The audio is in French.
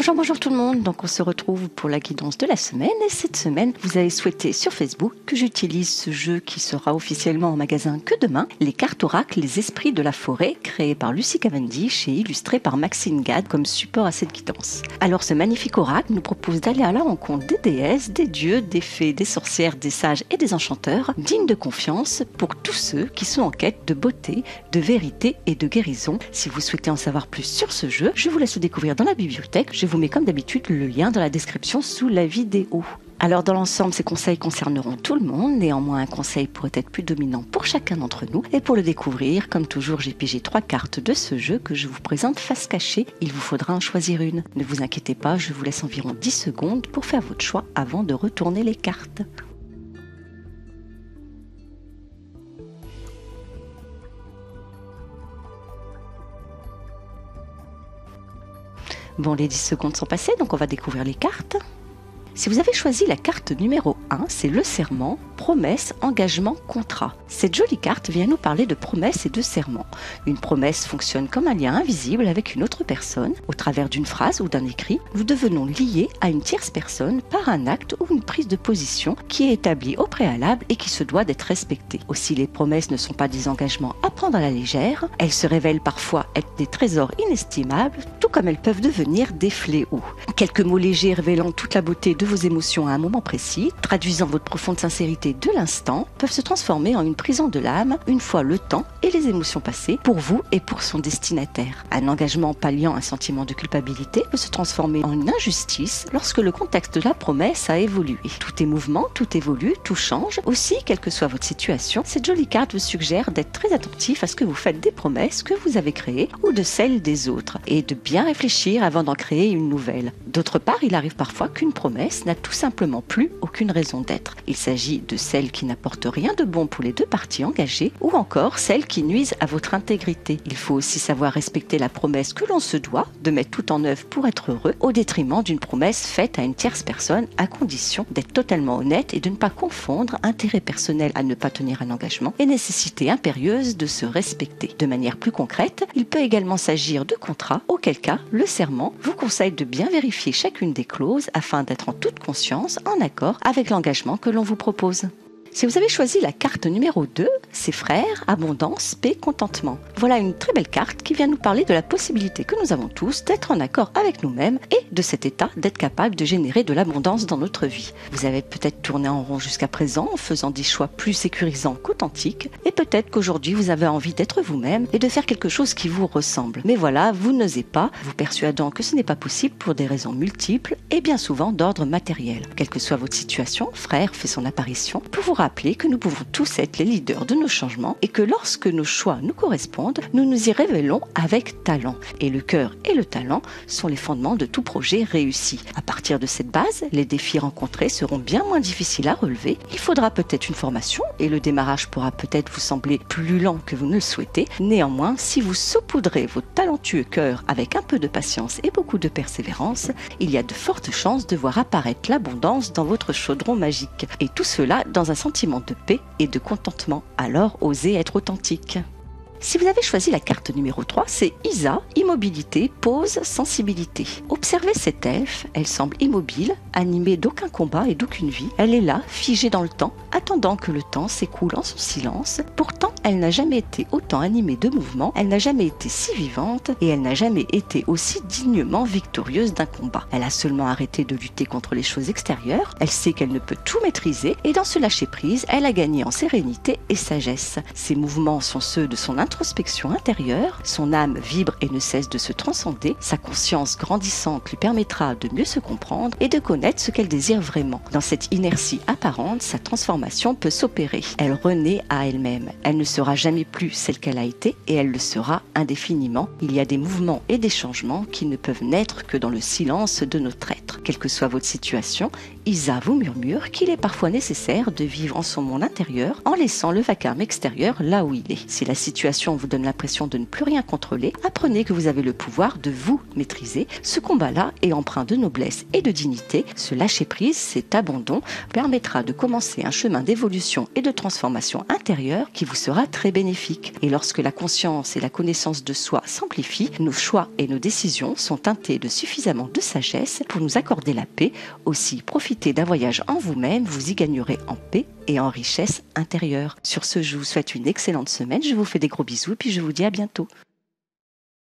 Bonjour, bonjour tout le monde. Donc on se retrouve pour la guidance de la semaine. Et cette semaine, vous avez souhaité sur Facebook que j'utilise ce jeu qui sera officiellement en magasin que demain, les cartes oracles, les esprits de la forêt, créées par Lucie Cavendish et illustrées par Maxime Gad comme support à cette guidance. Alors ce magnifique oracle nous propose d'aller à la rencontre des déesses, des dieux, des fées, des sorcières, des sages et des enchanteurs, dignes de confiance pour tous ceux qui sont en quête de beauté, de vérité et de guérison. Si vous souhaitez en savoir plus sur ce jeu, je vous laisse le découvrir dans la bibliothèque. Je vous mets comme d'habitude le lien dans la description sous la vidéo. Alors dans l'ensemble, ces conseils concerneront tout le monde, néanmoins un conseil pourrait être plus dominant pour chacun d'entre nous. Et pour le découvrir, comme toujours, j'ai pigé 3 cartes de ce jeu que je vous présente face cachée. Il vous faudra en choisir une. Ne vous inquiétez pas, je vous laisse environ 10 secondes pour faire votre choix avant de retourner les cartes. Bon, les 10 secondes sont passées, donc on va découvrir les cartes. Si vous avez choisi la carte numéro 1, c'est le serment, promesse, engagement, contrat. Cette jolie carte vient nous parler de promesse et de serment. Une promesse fonctionne comme un lien invisible avec une autre personne. Au travers d'une phrase ou d'un écrit, nous devenons liés à une tierce personne par un acte ou une prise de position qui est établie au préalable et qui se doit d'être respectée. Aussi, les promesses ne sont pas des engagements à prendre à la légère. Elles se révèlent parfois être des trésors inestimables, tout comme elles peuvent devenir des fléaux. Quelques mots légers révélant toute la beauté de vos émotions à un moment précis, traduisant votre profonde sincérité de l'instant, peuvent se transformer en une prison de l'âme une fois le temps et les émotions passées pour vous et pour son destinataire. Un engagement palliant un sentiment de culpabilité peut se transformer en une injustice lorsque le contexte de la promesse a évolué. Tout est mouvement, tout évolue, tout change. Aussi, quelle que soit votre situation, cette jolie carte vous suggère d'être très attentif à ce que vous faites des promesses que vous avez créées ou de celles des autres et de bien réfléchir avant d'en créer une nouvelle. D'autre part, il arrive parfois qu'une promesse n'a tout simplement plus aucune raison d'être. Il s'agit de celles qui n'apportent rien de bon pour les deux parties engagées ou encore celles qui nuisent à votre intégrité. Il faut aussi savoir respecter la promesse que l'on se doit de mettre tout en œuvre pour être heureux au détriment d'une promesse faite à une tierce personne à condition d'être totalement honnête et de ne pas confondre intérêt personnel à ne pas tenir un engagement et nécessité impérieuse de se respecter. De manière plus concrète, il peut également s'agir de contrats, auquel cas le serment vous conseille de bien vérifier chacune des clauses afin d'être en toute conscience, en accord avec l'engagement que l'on vous propose. Si vous avez choisi la carte numéro 2, c'est frères, abondance, paix, contentement. Voilà une très belle carte qui vient nous parler de la possibilité que nous avons tous d'être en accord avec nous-mêmes et de cet état d'être capable de générer de l'abondance dans notre vie. Vous avez peut-être tourné en rond jusqu'à présent en faisant des choix plus sécurisants qu'authentiques et peut-être qu'aujourd'hui vous avez envie d'être vous-même et de faire quelque chose qui vous ressemble. Mais voilà, vous n'osez pas, vous persuadant que ce n'est pas possible pour des raisons multiples et bien souvent d'ordre matériel. Quelle que soit votre situation, frère fait son apparition pour vous rappeler que nous pouvons tous être les leaders de nos changements et que lorsque nos choix nous correspondent, nous nous y révélons avec talent. Et le cœur et le talent sont les fondements de tout projet réussi. À partir de cette base, les défis rencontrés seront bien moins difficiles à relever. Il faudra peut-être une formation et le démarrage pourra peut-être vous sembler plus lent que vous ne le souhaitez. Néanmoins, si vous saupoudrez votre talentueux cœur avec un peu de patience et beaucoup de persévérance, il y a de fortes chances de voir apparaître l'abondance dans votre chaudron magique. Et tout cela dans un sentiment de paix et de contentement. Alors, osez être authentique. Si vous avez choisi la carte numéro 3, c'est Isa, immobilité, pause, sensibilité. Observez cette elfe, elle semble immobile, animée d'aucun combat et d'aucune vie. Elle est là, figée dans le temps, attendant que le temps s'écoule en son silence. Pourtant, elle n'a jamais été autant animée de mouvement, elle n'a jamais été si vivante et elle n'a jamais été aussi dignement victorieuse d'un combat. Elle a seulement arrêté de lutter contre les choses extérieures, elle sait qu'elle ne peut tout maîtriser et dans ce lâcher-prise, elle a gagné en sérénité et sagesse. Ses mouvements sont ceux de son introspection intérieure, son âme vibre et ne cesse de se transcender, sa conscience grandissante lui permettra de mieux se comprendre et de connaître ce qu'elle désire vraiment. Dans cette inertie apparente, sa transformation peut s'opérer. Elle renaît à elle-même. Elle ne sera jamais plus celle qu'elle a été et elle le sera indéfiniment. Il y a des mouvements et des changements qui ne peuvent naître que dans le silence de notre être. Quelle que soit votre situation, Isa vous murmure qu'il est parfois nécessaire de vivre en son monde intérieur en laissant le vacarme extérieur là où il est. Si la situation vous donne l'impression de ne plus rien contrôler, apprenez que vous avez le pouvoir de vous maîtriser. Ce combat-là est empreint de noblesse et de dignité. Ce lâcher-prise, cet abandon, permettra de commencer un chemin d'évolution et de transformation intérieure qui vous sera très bénéfique. Et lorsque la conscience et la connaissance de soi s'amplifient, nos choix et nos décisions sont teintés de suffisamment de sagesse pour nous accorder la paix. Aussi, profitez d'un voyage en vous-même, vous y gagnerez en paix et en richesse intérieure. Sur ce, je vous souhaite une excellente semaine, je vous fais des gros bisous et puis je vous dis à bientôt.